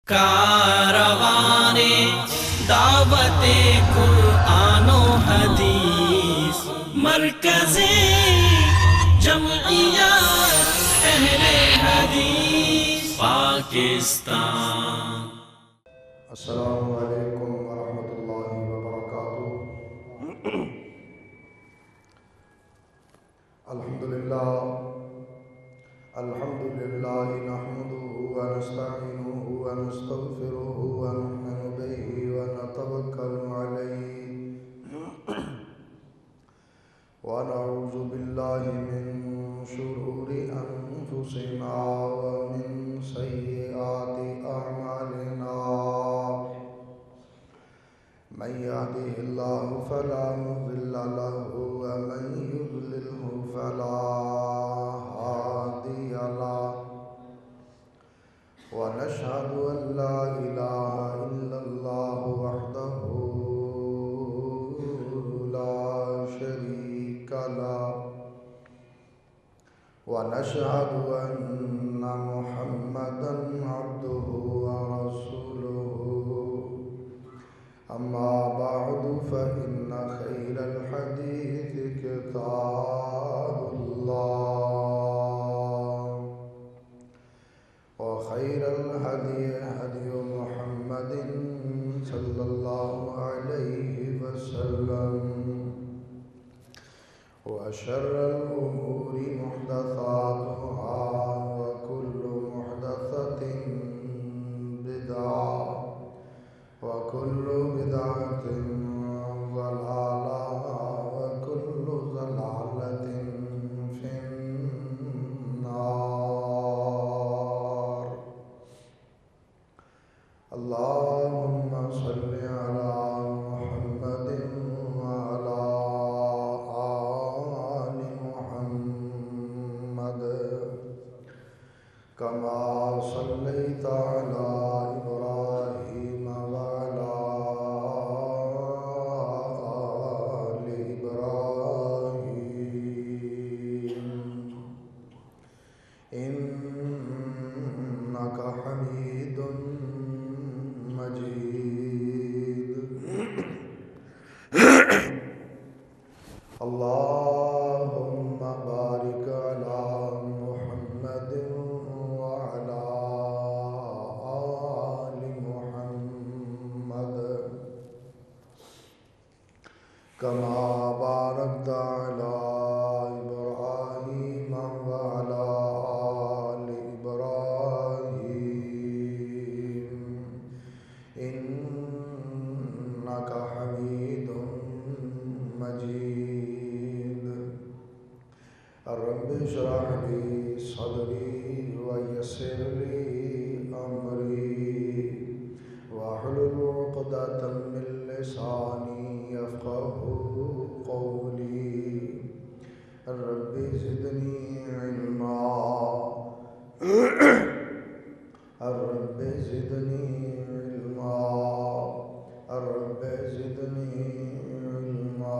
کاروان دعوت قرآن و حدیث مرکز جمعیت اہل حدیث پاکستان۔ السلام علیکم ورحمۃ اللہ وبرکاتہ۔ الحمدللہ نحمده ونستعینه ونستغفره ونؤمن به ونتوکل علیہ ونعوذ باللہ من شرور انفسنا ومن سیئات اعمالنا، من يهده الله فلا مضل له ومن يضلله فلا هادي له، ونشهد أن لا إله إلا الله وحده لا شريك له، ونشهد أن محمدا عبده ورسوله، أما بعد فإن خير الحديث كتاب الله، وخير الهدي هدي محمد صلى الله عليه وسلم، وشر الأمور محدثاتها وكل محدثة بدعة وكل بدعة ضلالة وكل ضلالة في النار۔ اللهم صل على محمد وعلى آل محمد كما صليت على إبراهيم وعلى آل إبراهيم إنك حميد مجيد۔ اللهم بارك على محمد وعلى آل محمد كما باركت على إبراهيم وعلى آل إبراهيم إنك حميد مجيد۔ رب اشرح لي صدري ويسر لي أمري واحلل عقدة من لساني يفقهوا قولي، رب زدني علما رب زدني علما رب زدني علما۔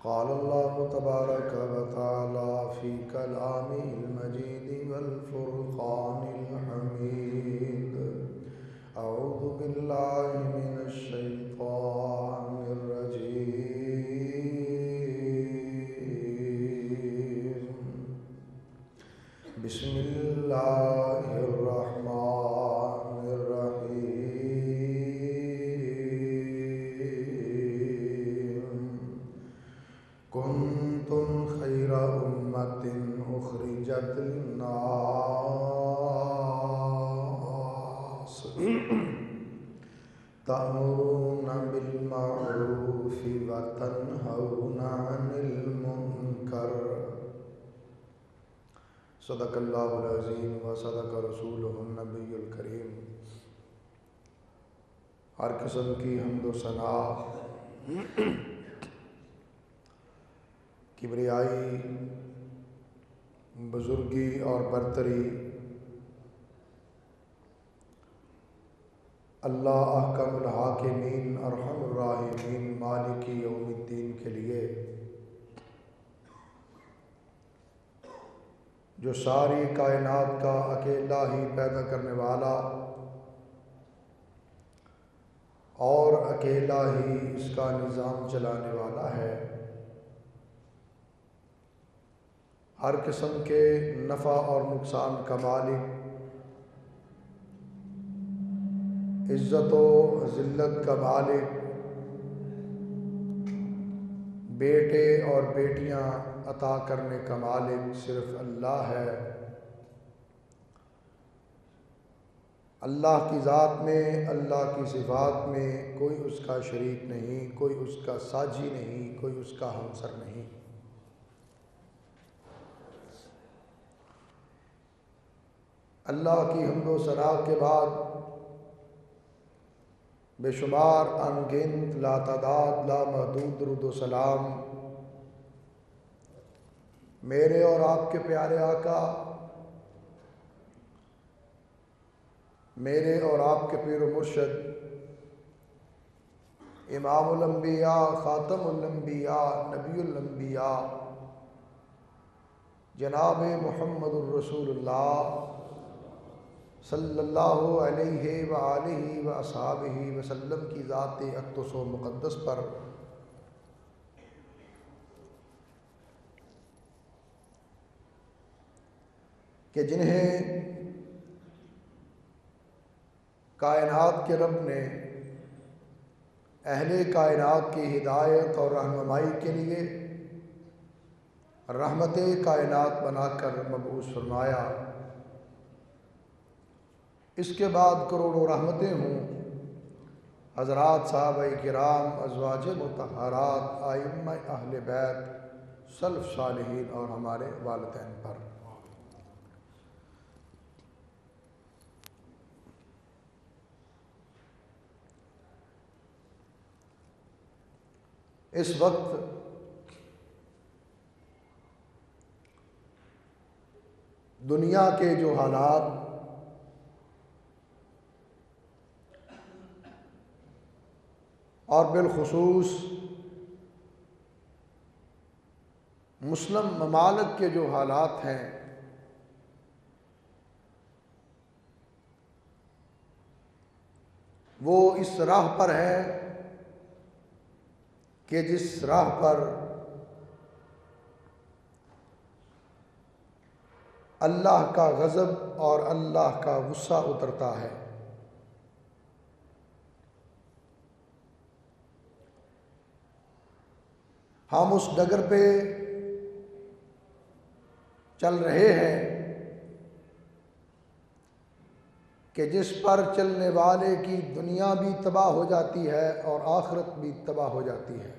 قال الله تبارك وتعالى في كلامه المجيد والفرقان الحميد، أعوذ بالله من الشيطان الرجيم، بسم الله الرحمن الرحيم۔ كنتم خير أمة أخرجت للناس تأمرون بالمعروف وتنهون عن المنكر۔ صدق اللہ العظیم وصدق رسولہ النبی الکریم۔ ہر قسم کی حمد و ثنا، کبریائی، بزرگی اور برتری اللہ احکم الحاکمین ارحم الراحمین مالک یوم الدین کے لیے جو ساری کائنات کا اکیلا ہی پیدا کرنے والا اور اکیلا ہی اس کا نظام چلانے والا ہے، ہر قسم کے نفع اور نقصان کا مالک، عزت و ذلت کا مالک، بیٹے اور بیٹیاں عطا کرنے کا مالک صرف اللہ ہے۔ اللہ کی ذات میں، اللہ کی صفات میں کوئی اس کا شریک نہیں، کوئی اس کا ساجی نہیں، کوئی اس کا ہمسر نہیں۔ اللہ کی حمد و ثنا کے بعد بے شمار انگنت لاتعداد لامحدود درود و سلام میرے اور آپ کے پیارے آقا، میرے اور آپ کے پیر و مرشد، امام الانبیاء، خاتم الانبیاء، نبی الانبیاء، جناب محمد الرسول اللہ صلی اللہ علیہ وآلہ وأصحابہ وسلم کی ذات اقدس و مقدس پر کہ جنہیں کائنات کے رب نے اہل کائنات کی ہدایت اور رہنمائی کے لیے رحمت کائنات بنا کر مبعوث فرمایا۔ اس کے بعد کروڑوں رحمتیں ہوں حضرات صحابہ کرام، ازواج مطہرات، ائمہ اہل بیت، سلف صالحین اور ہمارے والدین پر۔ اس وقت دنیا کے جو حالات اور بالخصوص مسلم ممالک کے جو حالات ہیں، وہ اس راہ پر ہے کہ جس راہ پر اللہ کا غضب اور اللہ کا غصہ اترتا ہے۔ ہم اس ڈگر پہ چل رہے ہیں کہ جس پر چلنے والے کی دنیا بھی تباہ ہو جاتی ہے اور آخرت بھی تباہ ہو جاتی ہے۔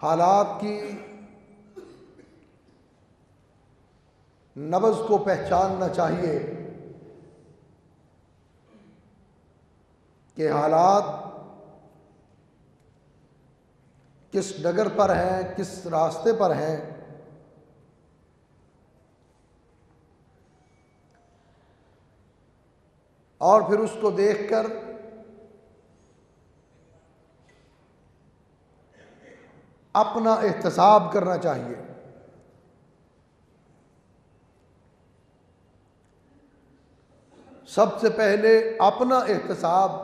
حالات کی نبض کو پہچاننا چاہیے کہ حالات کس ڈگر پر ہیں، کس راستے پر ہیں، اور پھر اس کو دیکھ کر اپنا احتساب کرنا چاہیے۔ سب سے پہلے اپنا احتساب،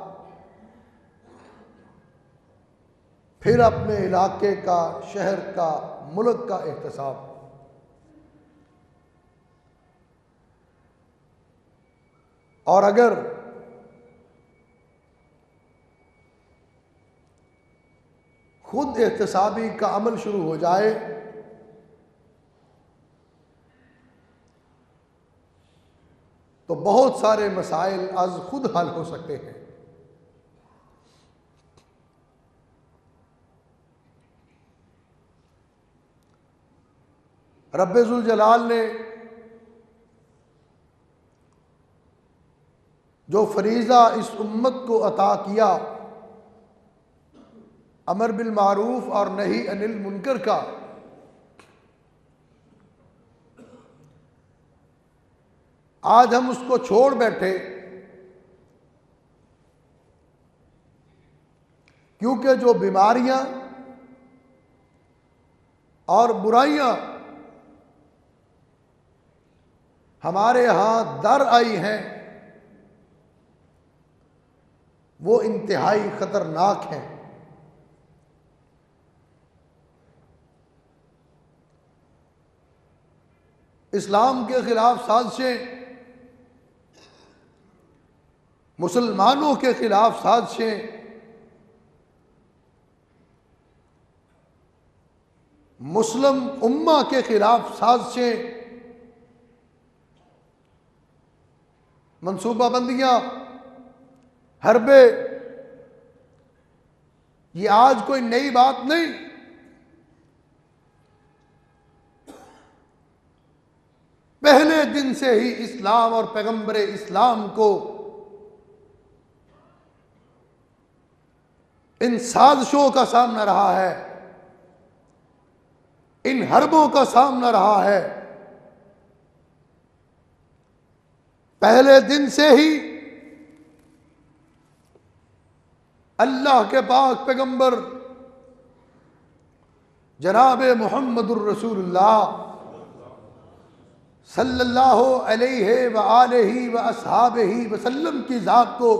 پھر اپنے علاقے کا، شہر کا، ملک کا احتساب۔ اور اگر خود احتسابی کا عمل شروع ہو جائے تو بہت سارے مسائل از خود حل ہو سکتے ہیں۔ رب ذوالجلال نے جو فریضہ اس امت کو عطا کیا، امر بالمعروف اور نہی عن المنکر کا، آج ہم اس کو چھوڑ بیٹھے کیونکہ جو بیماریاں اور برائیاں ہمارے ہاں در آئی ہیں وہ انتہائی خطرناک ہیں۔ اسلام کے خلاف سازشیں، مسلمانوں کے خلاف سازشیں، مسلم امہ کے خلاف سازشیں، منصوبہ بندیاں، حربے، یہ آج کوئی نئی بات نہیں۔ پہلے دن سے ہی اسلام اور پیغمبر اسلام کو ان سازشوں کا سامنا رہا ہے، ان حربوں کا سامنا رہا ہے۔ پہلے دن سے ہی اللہ کے پاک پیغمبر جناب محمد الرسول اللہ صلی اللہ علیہ وآلہ وأصحابہ وسلم کی ذات کو،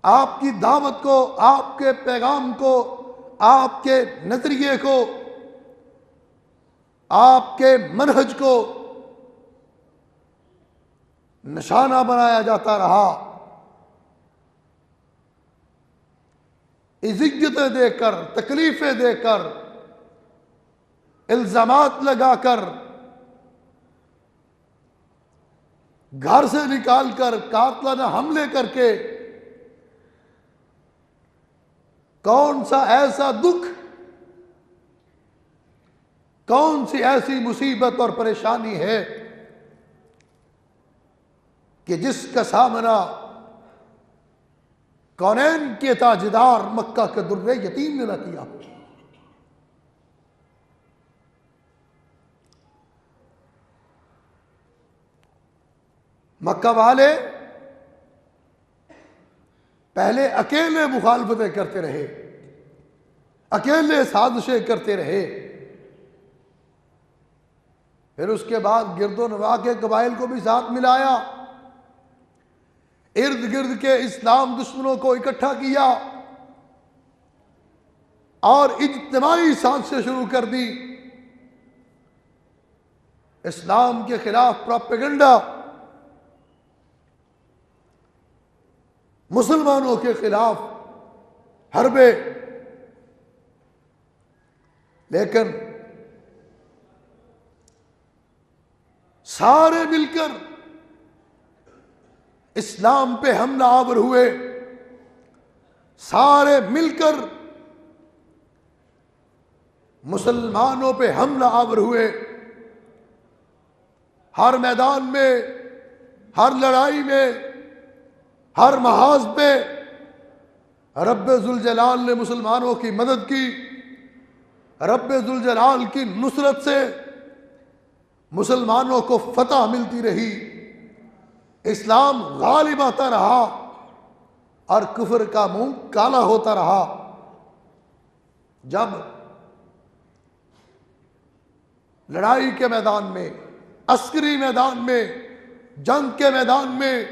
آپ کی دعوت کو، آپ کے پیغام کو، آپ کے نظریے کو، آپ کے منہج کو نشانہ بنایا جاتا رہا، اذیتیں دے کر، تکلیفیں دے کر، الزامات لگا کر، گھر سے نکال کر، قاتلانہ حملے کر کے، کون سا ایسا دکھ، کون سی ایسی مصیبت اور پریشانی ہے کہ جس کا سامنا کونین کے تاجدار مکہ کے در یتیم نے نہ کیا۔ مکہ والے پہلے اکیلے مخالفتیں کرتے رہے، اکیلے سازشیں کرتے رہے، پھر اس کے بعد گرد و نواح کے قبائل کو بھی ساتھ ملایا، ارد گرد کے اسلام دشمنوں کو اکٹھا کیا اور اجتماعی سازشیں شروع کر دی، اسلام کے خلاف پروپیگنڈا، مسلمانوں کے خلاف حربے۔ لیکن سارے مل کر اسلام پہ حملہ آور ہوئے، سارے مل کر مسلمانوں پہ حملہ آور ہوئے، ہر میدان میں، ہر لڑائی میں، ہر محاذ پہ رب ذوالجلال نے مسلمانوں کی مدد کی، رب ذوالجلال کی نصرت سے مسلمانوں کو فتح ملتی رہی، اسلام غالب آتا رہا اور کفر کا منہ کالا ہوتا رہا۔ جب لڑائی کے میدان میں، عسکری میدان میں، جنگ کے میدان میں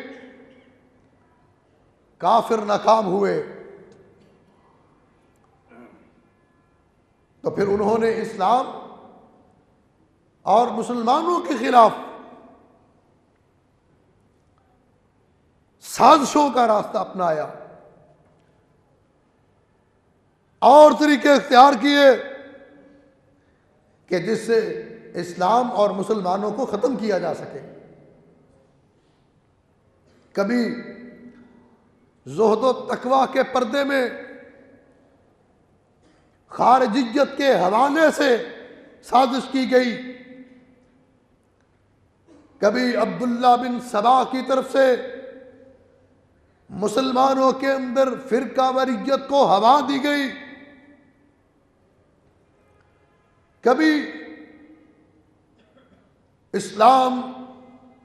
کافر ناکام ہوئے تو پھر انہوں نے اسلام اور مسلمانوں کے خلاف سازشوں کا راستہ اپنایا اور طریقے اختیار کیے کہ جس سے اسلام اور مسلمانوں کو ختم کیا جا سکے۔ کبھی زہد و تقوی کے پردے میں خارجیت کے حوالے سے سازش کی گئی، کبھی عبداللہ بن سبا کی طرف سے مسلمانوں کے اندر فرقہ واریت کو ہوا دی گئی، کبھی اسلام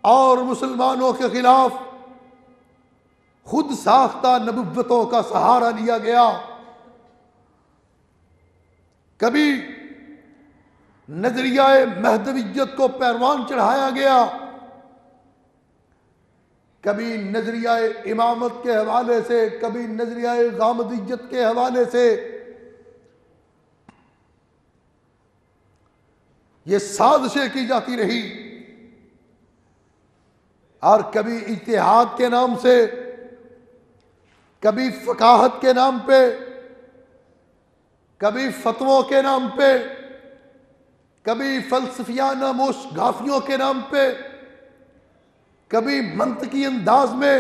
اور مسلمانوں کے خلاف خود ساختہ نبوتوں کا سہارا لیا گیا، کبھی نظریہ مہدویت کو پیروان چڑھایا گیا، کبھی نظریہ امامت کے حوالے سے، کبھی نظریہ غامدیت کے حوالے سے یہ سازشیں کی جاتی رہی، اور کبھی اجتہاد کے نام سے، کبھی فقاہت کے نام پہ، کبھی فتووں کے نام پہ، کبھی فلسفیانہ موشگافیوں کے نام پہ، کبھی منطقی انداز میں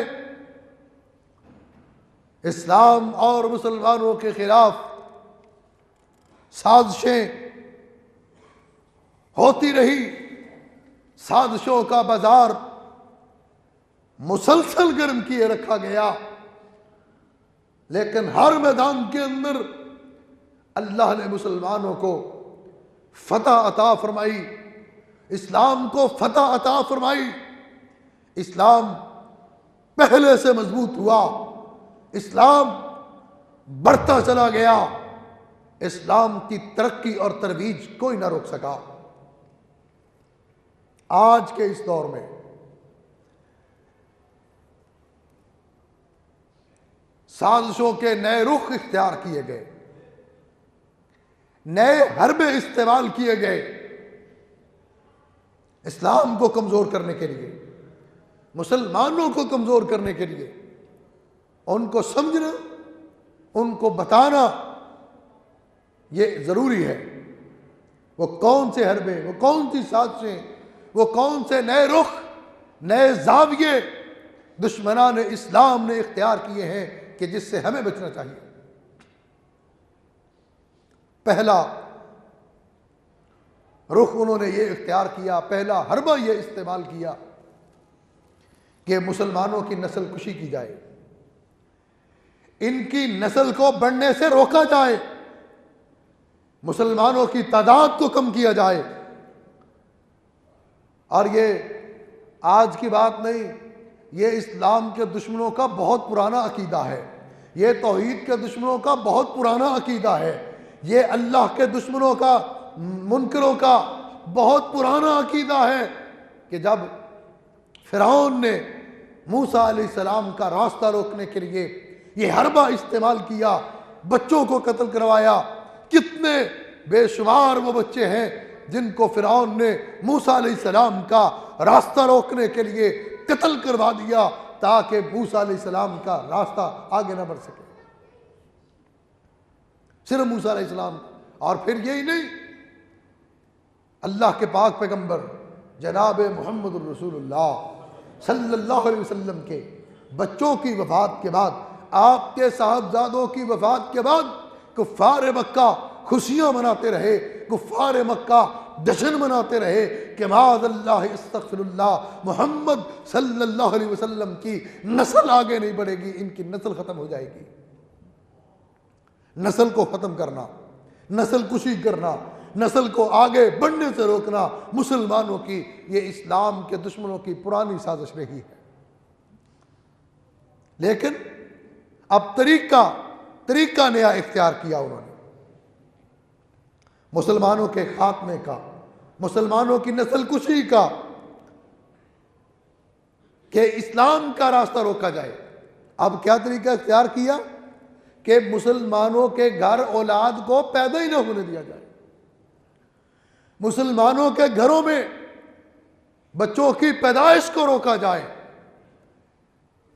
اسلام اور مسلمانوں کے خلاف سازشیں ہوتی رہی۔ سازشوں کا بازار مسلسل گرم کیے رکھا گیا، لیکن ہر میدان کے اندر اللہ نے مسلمانوں کو فتح عطا فرمائی، اسلام کو فتح عطا فرمائی۔ اسلام پہلے سے مضبوط ہوا، اسلام بڑھتا چلا گیا، اسلام کی ترقی اور ترویج کوئی نہ روک سکا۔ آج کے اس دور میں سازشوں کے نئے رخ اختیار کیے گئے، نئے حربے استعمال کیے گئے اسلام کو کمزور کرنے کے لیے، مسلمانوں کو کمزور کرنے کے لیے۔ ان کو سمجھنا، ان کو بتانا یہ ضروری ہے، وہ کون سے حربے، وہ کون سی سازشیں، وہ کون سے نئے رخ، نئے زاویے دشمنان اسلام نے اختیار کیے ہیں کہ جس سے ہمیں بچنا چاہیے۔ پہلا رخ انہوں نے یہ اختیار کیا، پہلا حربہ یہ استعمال کیا کہ مسلمانوں کی نسل کشی کی جائے، ان کی نسل کو بڑھنے سے روکا جائے، مسلمانوں کی تعداد کو کم کیا جائے۔ اور یہ آج کی بات نہیں، یہ اسلام کے دشمنوں کا بہت پرانا عقیدہ ہے، یہ توحید کے دشمنوں کا بہت پرانا عقیدہ ہے، یہ اللہ کے دشمنوں کا، منکروں کا بہت پرانا عقیدہ ہے کہ جب فرعون نے موسیٰ علیہ السلام کا راستہ روکنے کے لیے یہ حربہ استعمال کیا، بچوں کو قتل کروایا، کتنے بے شمار وہ بچے ہیں جن کو فرعون نے موسیٰ علیہ السلام کا راستہ روکنے کے لیے قتل کروا دیا تاکہ موسیٰ علیہ السلام کا راستہ آگے نہ بڑھ سکے۔ صرف موسیٰ علیہ السلام، اور پھر یہی نہیں، اللہ کے پاک پیغمبر جناب محمد الرسول اللہ صلی اللہ علیہ وسلم کے بچوں کی وفات کے بعد، آپ کے صاحبزادوں کی وفات کے بعد کفار مکہ خوشیاں مناتے رہے، کفار مکہ جشن مناتے رہے کہ معاذ اللہ استغفر اللہ، محمد صلی اللہ علیہ وسلم کی نسل آگے نہیں بڑھے گی، ان کی نسل ختم ہو جائے گی۔ نسل کو ختم کرنا، نسل کشی کرنا، نسل کو آگے بڑھنے سے روکنا مسلمانوں کی، یہ اسلام کے دشمنوں کی پرانی سازش رہی ہے۔ لیکن اب طریقہ نیا اختیار کیا انہوں نے، مسلمانوں کے خاتمے کا، مسلمانوں کی نسل کشی کا، کہ اسلام کا راستہ روکا جائے۔ اب کیا طریقہ اختیار کیا کہ مسلمانوں کے گھر اولاد کو پیدا ہی نہ ہونے دیا جائے، مسلمانوں کے گھروں میں بچوں کی پیدائش کو روکا جائے،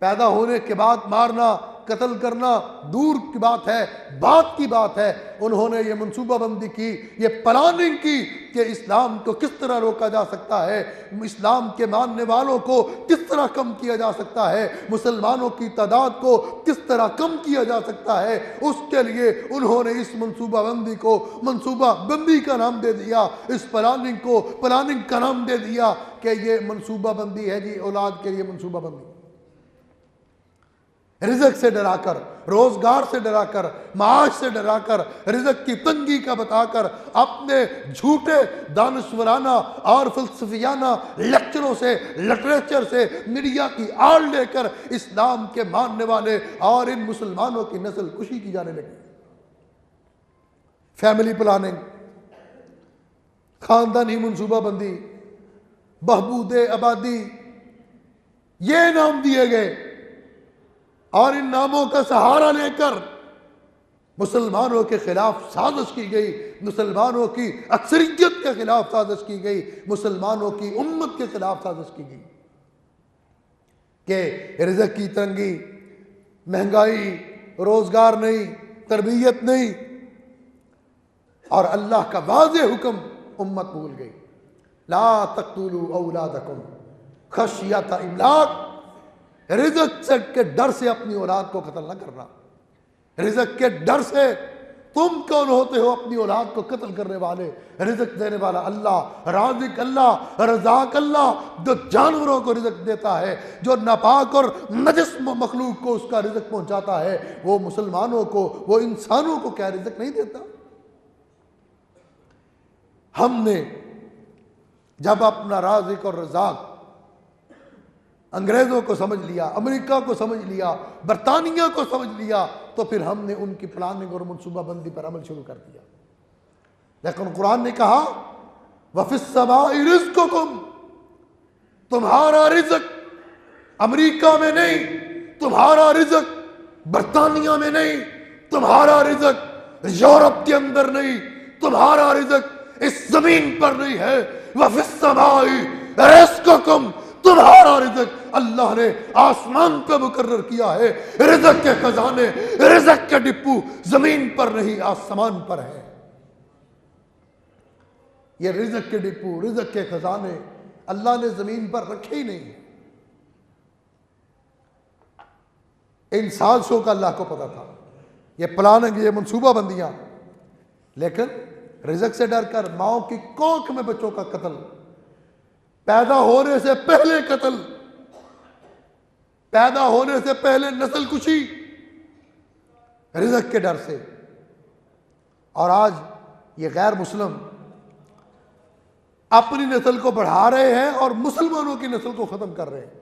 پیدا ہونے کے بعد مارنا، قتل کرنا دور کی بات ہے، بات کی بات ہے۔ انہوں نے یہ منصوبہ بندی کی، یہ پلاننگ کی کہ اسلام کو کس طرح روکا جا سکتا ہے، اسلام کے ماننے والوں کو کس طرح کم کیا جا سکتا ہے، مسلمانوں کی تعداد کو کس طرح کم کیا جا سکتا ہے۔ اس کے لیے انہوں نے اس منصوبہ بندی کو منصوبہ بندی کا نام دے دیا، اس پلاننگ کو پلاننگ کا نام دے دیا کہ یہ منصوبہ بندی ہے جی، اولاد کے لیے منصوبہ بندی۔ رزق سے ڈرا کر، روزگار سے ڈرا کر، معاش سے ڈرا کر، رزق کی تنگی کا بتا کر، اپنے جھوٹے دانشورانہ اور فلسفیانہ لیکچروں سے، لٹریچر سے، میڈیا کی آڑ لے کر اسلام کے ماننے والے اور ان مسلمانوں کی نسل کشی کی جانے لگی۔ فیملی پلاننگ، خاندانی منصوبہ بندی، بہبود آبادی، یہ نام دیے گئے، اور ان ناموں کا سہارا لے کر مسلمانوں کے خلاف سازش کی گئی، مسلمانوں کی اکثریت کے خلاف سازش کی گئی، مسلمانوں کی امت کے خلاف سازش کی گئی کہ رزق کی تنگی، مہنگائی، روزگار نہیں، تربیت نہیں، اور اللہ کا واضح حکم امت بھول گئی۔ لا تقتلوا اولادکم خشیۃ املاق، رزق سے کے ڈر سے اپنی اولاد کو قتل نہ کرنا۔ رزق کے ڈر سے، تم کون ہوتے ہو اپنی اولاد کو قتل کرنے والے؟ رزق دینے والا اللہ، رازق اللہ، رزاق اللہ، جو جانوروں کو رزق دیتا ہے، جو ناپاک اور نجس مخلوق کو اس کا رزق پہنچاتا ہے، وہ مسلمانوں کو، وہ انسانوں کو کیا رزق نہیں دیتا؟ ہم نے جب اپنا رازق اور رزاق انگریزوں کو سمجھ لیا، امریکہ کو سمجھ لیا، برطانیہ کو سمجھ لیا، تو پھر ہم نے ان کی پلاننگ اور منصوبہ بندی پر عمل شروع کر دیا۔ لیکن قرآن نے کہا وَفِي السَّمَاءِ رِزْقُكُمْ، تمہارا رزق امریکہ میں نہیں، تمہارا رزق برطانیہ میں نہیں، تمہارا رزق یورپ کے اندر نہیں، تمہارا رزق اس زمین پر نہیں ہے۔ وَفِي السَّمَاءِ رِزْقُكُمْ، تمہارا رزق اللہ نے آسمان پہ مقرر کیا ہے۔ رزق کے خزانے، رزق کے ڈپو زمین پر نہیں، آسمان پر ہے۔ یہ رزق کے ڈپو، رزق کے خزانے اللہ نے زمین پر رکھے ہی نہیں۔ ان سازشوں کا اللہ کو پتا تھا، یہ پلاننگ، یہ منصوبہ بندیاں، لیکن رزق سے ڈر کر ماؤں کی کوکھ میں بچوں کا قتل، پیدا ہونے سے پہلے قتل، پیدا ہونے سے پہلے نسل کشی، رزق کے ڈر سے۔ اور آج یہ غیر مسلم اپنی نسل کو بڑھا رہے ہیں اور مسلمانوں کی نسل کو ختم کر رہے ہیں۔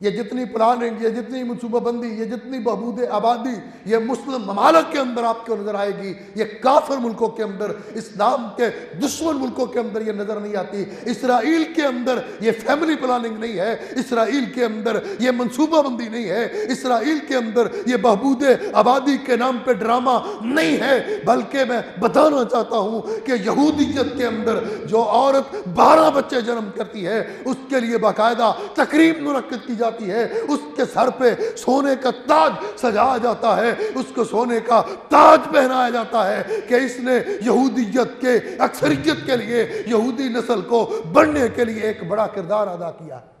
یہ جتنی پلاننگ، یہ جتنی منصوبہ بندی، یہ جتنی بہبود آبادی یہ مسلم ممالک کے اندر آپ کو نظر آئے گی، یہ کافر ملکوں کے اندر، اسلام کے دشمن ملکوں کے اندر یہ نظر نہیں آتی۔ اسرائیل کے اندر یہ فیملی پلاننگ نہیں ہے، اسرائیل کے اندر یہ منصوبہ بندی نہیں ہے، اسرائیل کے اندر یہ بہبود آبادی کے نام پہ ڈرامہ نہیں ہے، بلکہ میں بتانا چاہتا ہوں کہ یہودیت کے اندر جو عورت 12 بچے جنم کرتی ہے، اس کے لیے باقاعدہ تقریب منعقد کی جاتی ہے، اس کے سر پہ سونے کا تاج سجایا جاتا ہے، اس کو سونے کا تاج پہنایا جاتا ہے کہ اس نے یہودیت کے اکثریت کے لیے، یہودی نسل کو بڑھنے کے لیے ایک بڑا کردار ادا کیا ہے۔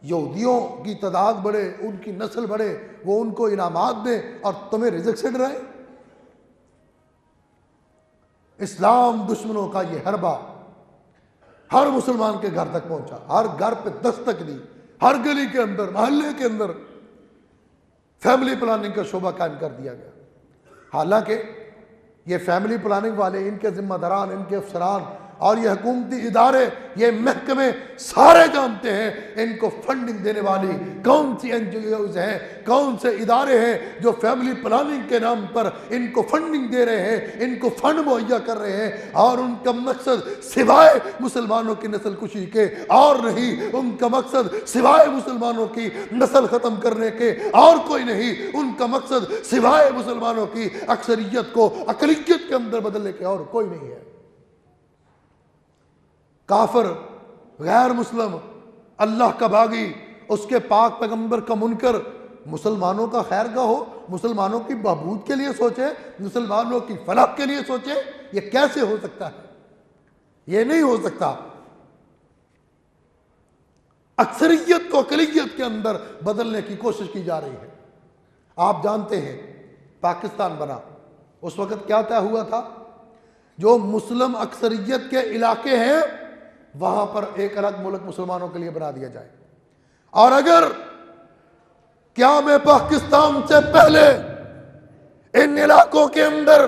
یہودیوں کی تعداد بڑھے، ان کی نسل بڑھے، وہ ان کو انعامات دیں اور تمہیں رزق سے ڈرائیں۔ اسلام دشمنوں کا یہ حربہ ہر مسلمان کے گھر تک پہنچا، ہر گھر پہ دستک دی، ہر گلی کے اندر، محلے کے اندر فیملی پلاننگ کا شعبہ قائم کر دیا گیا۔ حالانکہ یہ فیملی پلاننگ والے، ان کے ذمہ داران، ان کے افسران اور یہ حکومتی ادارے، یہ محکمے سارے جانتے ہیں ان کو فنڈنگ دینے والی کون سی این جی اوز ہیں، کون سے ادارے ہیں جو فیملی پلاننگ کے نام پر ان کو فنڈنگ دے رہے ہیں، ان کو فنڈ مہیا کر رہے ہیں، اور ان کا مقصد سوائے مسلمانوں کی نسل کشی کے اور نہیں، ان کا مقصد سوائے مسلمانوں کی نسل ختم کرنے کے اور کوئی نہیں، ان کا مقصد سوائے مسلمانوں کی اکثریت کو اقلیت کے اندر بدلنے کے اور کوئی نہیں ہے۔ کافر، غیر مسلم، اللہ کا باغی، اس کے پاک پیغمبر کا منکر مسلمانوں کا خیر کا ہو، مسلمانوں کی بہبود کے لیے سوچے، مسلمانوں کی فلاح کے لیے سوچے، یہ کیسے ہو سکتا ہے؟ یہ نہیں ہو سکتا۔ اکثریت کو اقلیت کے اندر بدلنے کی کوشش کی جا رہی ہے۔ آپ جانتے ہیں پاکستان بنا اس وقت کیا طے ہوا تھا؟ جو مسلم اکثریت کے علاقے ہیں وہاں پر ایک الگ ملک مسلمانوں کے لیے بنا دیا جائے، اور اگر کیا میں پاکستان سے پہلے ان علاقوں کے اندر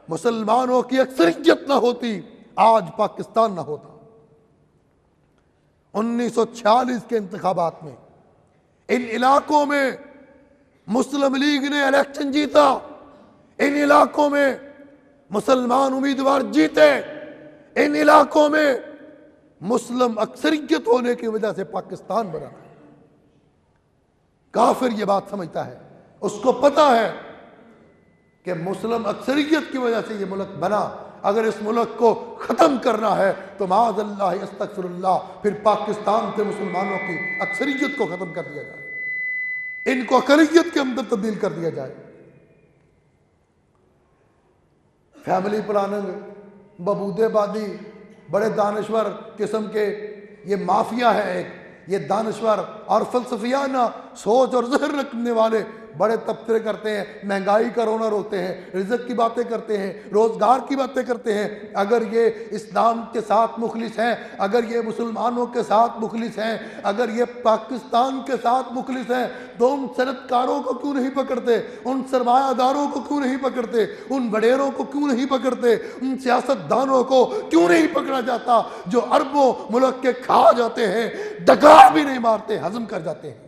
مسلمانوں کی اکثریت نہ ہوتی آج پاکستان نہ ہوتا؟ 1946 کے انتخابات میں ان علاقوں میں مسلم لیگ نے الیکشن جیتا، ان علاقوں میں مسلمان امیدوار جیتے، ان علاقوں میں مسلم اکثریت ہونے کی وجہ سے پاکستان بنا۔ کافر یہ بات سمجھتا ہے، اس کو پتا ہے کہ مسلم اکثریت کی وجہ سے یہ ملک بنا، اگر اس ملک کو ختم کرنا ہے تو معاذ اللہ استغفر اللہ پھر پاکستان سے مسلمانوں کی اکثریت کو ختم کر دیا جائے، ان کو اقلیت کے اندر تبدیل کر دیا جائے۔ فیملی پلاننگ، ببودے بادی، بڑے دانشور قسم کے یہ مافیا ہے ایک، یہ دانشور اور فلسفیانہ سوچ اور ذہن رکھنے والے بڑے تبصرے کرتے ہیں، مہنگائی کا رونا روتے ہیں، رزق کی باتیں کرتے ہیں، روزگار کی باتیں کرتے ہیں۔ اگر یہ اسلام کے ساتھ مخلص ہیں، اگر یہ مسلمانوں کے ساتھ مخلص ہیں، اگر یہ پاکستان کے ساتھ مخلص ہیں تو ان صنعت کاروں کو کیوں نہیں پکڑتے؟ ان سرمایہ داروں کو کیوں نہیں پکڑتے؟ ان وڈیروں کو کیوں نہیں پکڑتے؟ ان سیاست دانوں کو کیوں نہیں پکڑا جاتا جو اربوں ملک کے کھا جاتے ہیں، ڈکار بھی نہیں مارتے، ہضم کر جاتے ہیں،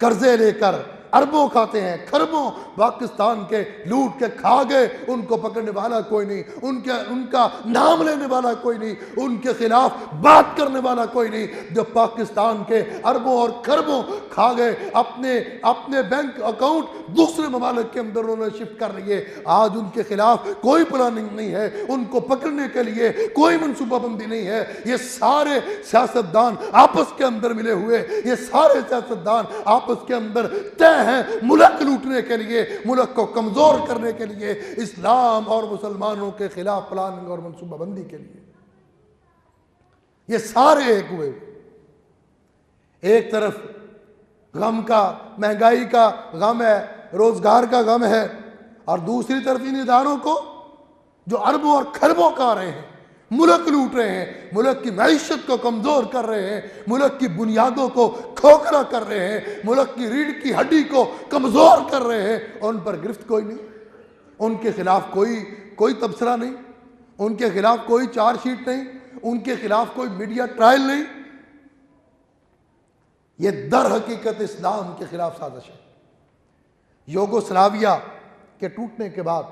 قرضے لے کر اربوں کھاتے ہیں، خربوں پاکستان کے لوٹ کے کھا گئے، ان کو پکڑنے والا کوئی نہیں، ان کا نام لینے والا کوئی نہیں، ان کے خلاف بات کرنے والا کوئی نہیں۔ جو پاکستان کے اربوں اور خربوں کھا گئے، اپنے بینک اکاؤنٹ دوسرے ممالک کے اندر انہوں نے شفٹ کر لیے، آج ان کے خلاف کوئی پلاننگ نہیں ہے، ان کو پکڑنے کے لیے کوئی منصوبہ بندی نہیں ہے۔ یہ سارے سیاستدان آپس کے اندر ملے ہوئے، یہ سارے سیاستدان آپس کے اندر طے ہیں ملک لوٹنے کے لیے، ملک کو کمزور کرنے کے لیے، اسلام اور مسلمانوں کے خلاف پلاننگ اور منصوبہ بندی کے لیے۔ یہ سارے ایک ہوئے، ایک طرف غم کا، مہنگائی کا غم ہے، روزگار کا غم ہے، اور دوسری طرف ان اداروں کو جو اربوں اور خربوں کا رہے ہیں، ملک لوٹ رہے ہیں، ملک کی معیشت کو کمزور کر رہے ہیں، ملک کی بنیادوں کو کھوکھلا کر رہے ہیں، ملک کی ریڑھ کی ہڈی کو کمزور کر رہے ہیں، ان پر گرفت کوئی نہیں، ان کے خلاف کوئی تبصرہ نہیں، ان کے خلاف کوئی چارج شیٹ نہیں، ان کے خلاف کوئی میڈیا ٹرائل نہیں۔ یہ در حقیقت اسلام کے خلاف سازش ہے۔ یوگوسلاویا کے ٹوٹنے کے بعد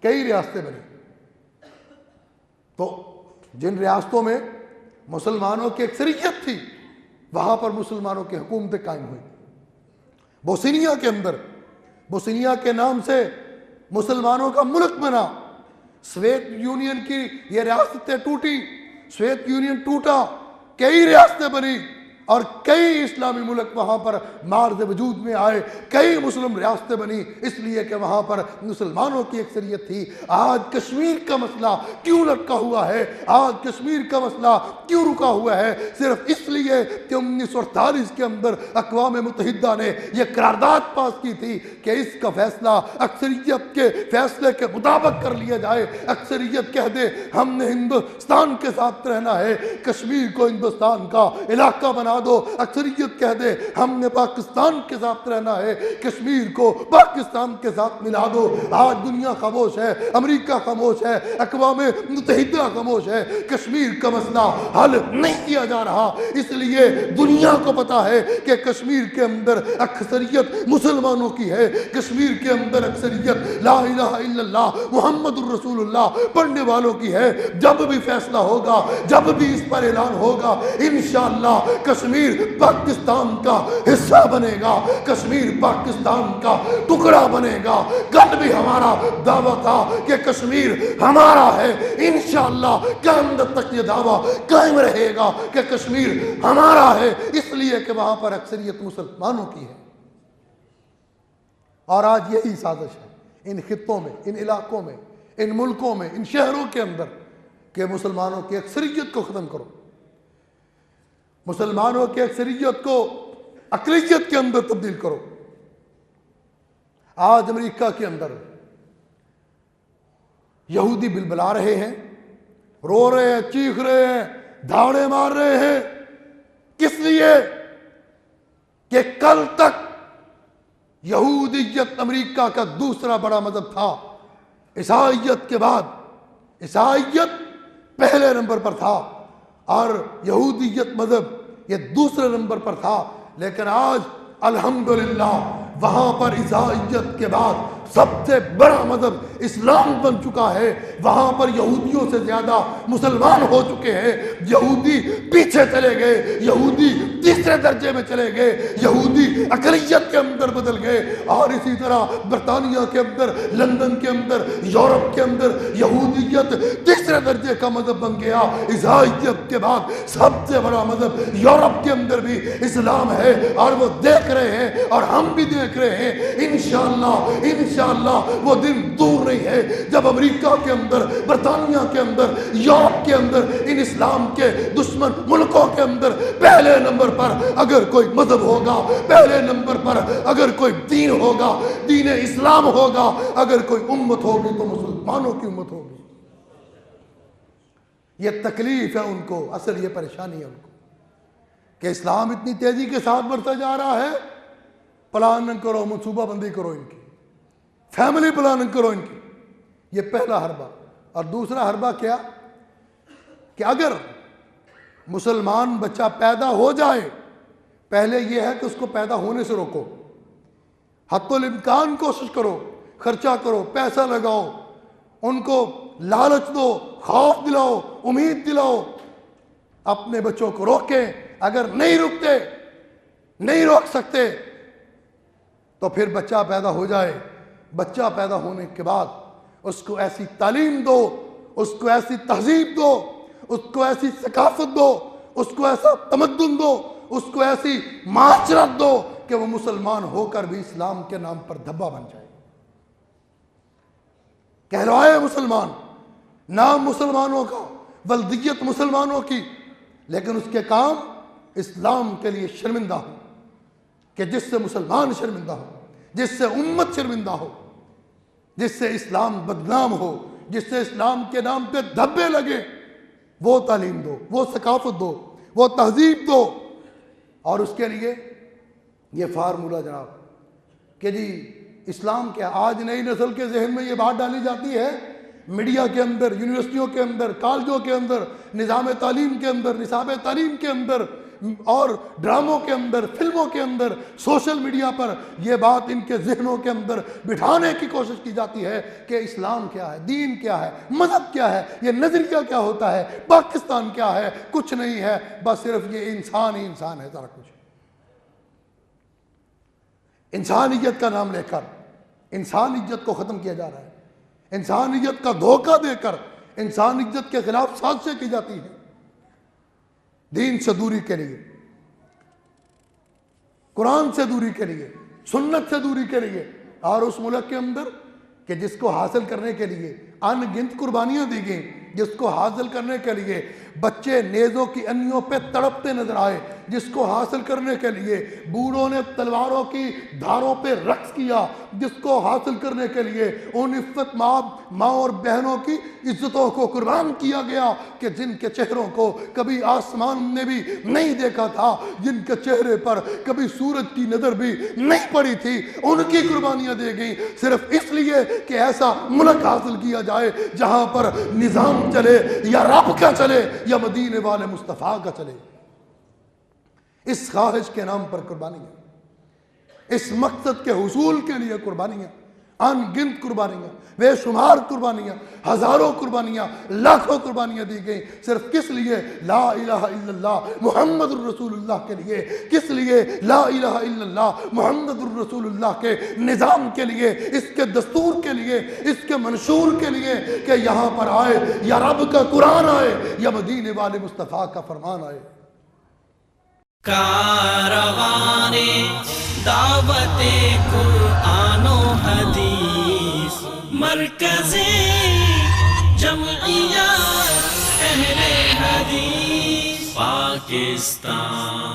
کئی ریاستیں بنی، تو جن ریاستوں میں مسلمانوں کی اکثریت تھی وہاں پر مسلمانوں کی حکومتیں قائم ہوئی۔ بوسنیا کے اندر، بوسنیا کے نام سے مسلمانوں کا ملک بنا، سویت یونین کی یہ ریاستیں ٹوٹی، سویت یونین ٹوٹا، کئی ریاستیں بنی اور کئی اسلامی ملک وہاں پر مارز وجود میں آئے، کئی مسلم ریاستیں بنی، اس لیے کہ وہاں پر مسلمانوں کی اکثریت تھی۔ آج کشمیر کا مسئلہ کیوں لٹکا ہوا ہے؟ آج کشمیر کا مسئلہ کیوں رکا ہوا ہے؟ صرف اس لیے کہ 1948 کے اندر اقوام متحدہ نے یہ قرارداد پاس کی تھی کہ اس کا فیصلہ اکثریت کے فیصلے کے مطابق کر لیا جائے۔ اکثریت کہہ دے ہم نے ہندوستان کے ساتھ رہنا ہے، کشمیر کو ہندوستان کا علاقہ بنا دو، اکثریت کہہ دے ہم نے پاکستان کے ساتھ رہنا ہے، کشمیر کو پاکستان کے ساتھ ملا دو۔ آج دنیا خاموش ہے، امریکہ خاموش ہے، اقوام متحدہ خاموش ہے، کشمیر کا مسئلہ حل نہیں کیا جا رہا، اس لیے دنیا کو پتا ہے کہ کشمیر کے اندر اکثریت مسلمانوں کی ہے، کشمیر کے اندر اکثریت لا الہ الا اللہ محمد الرسول اللہ پڑھنے والوں کی ہے۔ جب بھی فیصلہ ہوگا، جب بھی اس پر اعلان ہوگا، انشاءاللہ کشمیر پاکستان کا حصہ بنے گا، کشمیر پاکستان کا ٹکڑا بنے گا۔ کل بھی ہمارا دعویٰ تھا کہ کشمیر ہمارا ہے، انشاءاللہ قیامت تک یہ دعویٰ قائم رہے گا کہ کشمیر ہمارا ہے، اس لیے کہ وہاں پر اکثریت مسلمانوں کی ہے۔ اور آج یہی سازش ہے ان خطوں میں، ان علاقوں میں، ان ملکوں میں، ان شہروں کے اندر کہ مسلمانوں کی اکثریت کو ختم کرو، مسلمانوں کی اکثریت کو اقلیت کے اندر تبدیل کرو۔ آج امریکہ کے اندر یہودی بلبلا رہے ہیں، رو رہے ہیں، چیخ رہے ہیں، دھاڑے مار رہے ہیں، کس لیے؟ کہ کل تک یہودیت امریکہ کا دوسرا بڑا مذہب تھا، عیسائیت کے بعد عیسائیت پہلے نمبر پر تھا اور یہودیت مذہب یہ دوسرے نمبر پر تھا، لیکن آج الحمدللہ وہاں پر عیسائیت کے بعد سب سے بڑا مذہب اسلام بن چکا ہے۔ وہاں پر یہودیوں سے زیادہ مسلمان ہو چکے ہیں، یہودی پیچھے چلے گئے، یہودی تیسرے درجے میں چلے گئے، یہودی اقلیت کے اندر بدل گئے، اور اسی طرح برطانیہ کے اندر، لندن کے اندر، یورپ کے اندر یہودیت تیسرے درجے کا مذہب بن گیا۔ عیسائیت کے بعد سب سے بڑا مذہب یورپ کے اندر بھی اسلام ہے، اور وہ دیکھ رہے ہیں اور ہم بھی دیکھ رہے ہیں۔ انشاءاللہ وہ دن دور نہیں ہے جب امریکہ کے اندر، برطانیہ کے اندر، یورپ کے اندر، ان اسلام کے دشمن ملکوں کے اندر پہلے نمبر پر اگر کوئی مذہب ہوگا، پہلے نمبر پر اگر کوئی دین ہوگا، دین اسلام ہوگا، اگر کوئی امت ہوگی تو مسلمانوں کی امت ہوگی۔ یہ تکلیف ہے ان کو، اصل یہ پریشانی ہے ان کو کہ اسلام اتنی تیزی کے ساتھ بڑھتا جا رہا ہے۔ پلاننگ کرو، منصوبہ بندی کرو ان کی، فیملی پلاننگ کرو ان کی، یہ پہلا حربہ۔ اور دوسرا حربہ کیا کہ اگر مسلمان بچہ پیدا ہو جائے، پہلے یہ ہے کہ اس کو پیدا ہونے سے روکو، حتی الامکان کوشش کرو، خرچہ کرو، پیسہ لگاؤ، ان کو لالچ دو، خوف دلاؤ، امید دلاؤ، اپنے بچوں کو روکیں۔ اگر نہیں رکتے، نہیں روک سکتے، تو پھر بچہ پیدا ہو جائے، بچہ پیدا ہونے کے بعد اس کو ایسی تعلیم دو، اس کو ایسی تہذیب دو، اس کو ایسی ثقافت دو، اس کو ایسا تمدن دو، اس کو ایسی معاشرت دو کہ وہ مسلمان ہو کر بھی اسلام کے نام پر دھبا بن جائے، کہلوائے مسلمان، نام مسلمانوں کا، ولدیت مسلمانوں کی، لیکن اس کے کام اسلام کے لیے شرمندہ ہو، کہ جس سے مسلمان شرمندہ ہو، جس سے امت شرمندہ ہو، جس سے اسلام بدنام ہو، جس سے اسلام کے نام پہ دھبے لگے، وہ تعلیم دو، وہ ثقافت دو، وہ تہذیب دو۔ اور اس کے لیے یہ فارمولہ جناب کہ جی اسلام کیا، آج نئی نسل کے ذہن میں یہ بات ڈالی جاتی ہے، میڈیا کے اندر، یونیورسٹیوں کے اندر، کالجوں کے اندر، نظام تعلیم کے اندر، نصاب تعلیم کے اندر، اور ڈراموں کے اندر، فلموں کے اندر، سوشل میڈیا پر یہ بات ان کے ذہنوں کے اندر بٹھانے کی کوشش کی جاتی ہے کہ اسلام کیا ہے، دین کیا ہے، مذہب کیا ہے، یہ نظریہ کیا ہوتا ہے، پاکستان کیا ہے، کچھ نہیں ہے، بس صرف یہ انسان ہی انسان ہے، سارا کچھ انسانیت کا نام لے کر انسانیت کو ختم کیا جا رہا ہے، انسانیت کا دھوکہ دے کر انسانیت کے خلاف سازشیں کی جاتی ہیں، دین سے دوری کے لیے، قرآن سے دوری کے لیے، سنت سے دوری کے لیے۔ اور اس ملک کے اندر کہ جس کو حاصل کرنے کے لیے ان گنت قربانیاں دی گئیں، جس کو حاصل کرنے کے لیے بچے نیزوں کی انیوں پہ تڑپتے نظر آئے، جس کو حاصل کرنے کے لیے بوڑھوں نے تلواروں کی دھاروں پہ رقص کیا، جس کو حاصل کرنے کے لیے ان عفت ماں اور بہنوں کی عزتوں کو قربان کیا گیا کہ جن کے چہروں کو کبھی آسمان نے بھی نہیں دیکھا تھا، جن کے چہرے پر کبھی سورج کی نظر بھی نہیں پڑی تھی، ان کی قربانیاں دے گئیں صرف اس لیے کہ ایسا ملک حاصل کیا جائے جہاں پر نظام چلے، یا رب کا چلے یا مدینے والے مصطفیٰ کا چلے۔ اس خواہش کے نام پر قربانیاں، اس مقصد کے حصول کے لیے قربانیاں، ان گنت قربانیاں، بے شمار قربانیاں، ہزاروں قربانیاں، لاکھوں قربانیاں دی گئیں، صرف کس لیے؟ لا الہ الا اللہ محمد الرسول اللہ کے لیے، کس لیے؟ لا الہ الا اللہ محمد الرسول اللہ کے نظام کے لیے، اس کے دستور کے لیے، اس کے منشور کے لیے کہ یہاں پر آئے یا رب کا قرآن آئے یا مدینے والے مصطفیٰ کا فرمان آئے۔ کاروان دعوت قرآن و حدیث، مرکز جمعیت اہل حدیث پاکستان۔